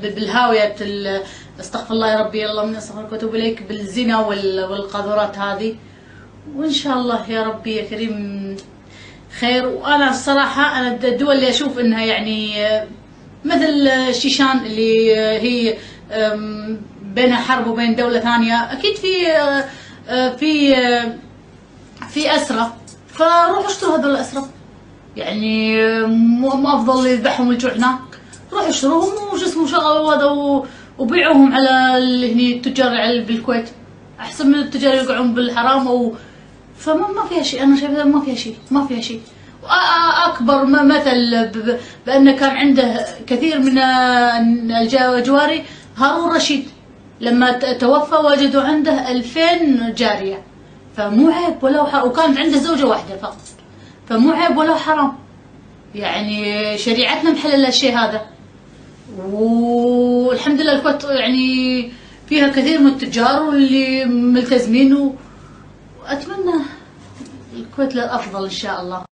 بالهاوية، استغفر الله يا ربي، الله من استغفرك واتوب اليك، بالزنا والقاذورات هذه. وان شاء الله يا ربي يا كريم خير. وانا الصراحه انا الدول اللي اشوف انها يعني مثل الشيشان اللي هي بينها حرب وبين دوله ثانيه، اكيد في في اسرى، فروحوا اشتروا هذول الاسرى. يعني مو افضل يذبحهم ويجوا هناك؟ روحوا اشتروهم وش اسمه شغلوا هذا وبيعوهم على اللي هني التجار بالكويت، احسن من التجار يقعون بالحرام. فما فيها شيء، انا شايفه ما فيها شيء. واكبر مثل بانه كان عنده كثير من الجواري هارون رشيد، لما توفى وجدوا عنده 2000 جاريه، فمو عيب ولا وكانت عنده زوجه واحده فقط، فمو عيب ولا حرام. يعني شريعتنا محلله الشيء هذا. والحمد لله الكويت يعني فيها كثير من التجار واللي ملتزمين، واتمنى الكويت للافضل ان شاء الله.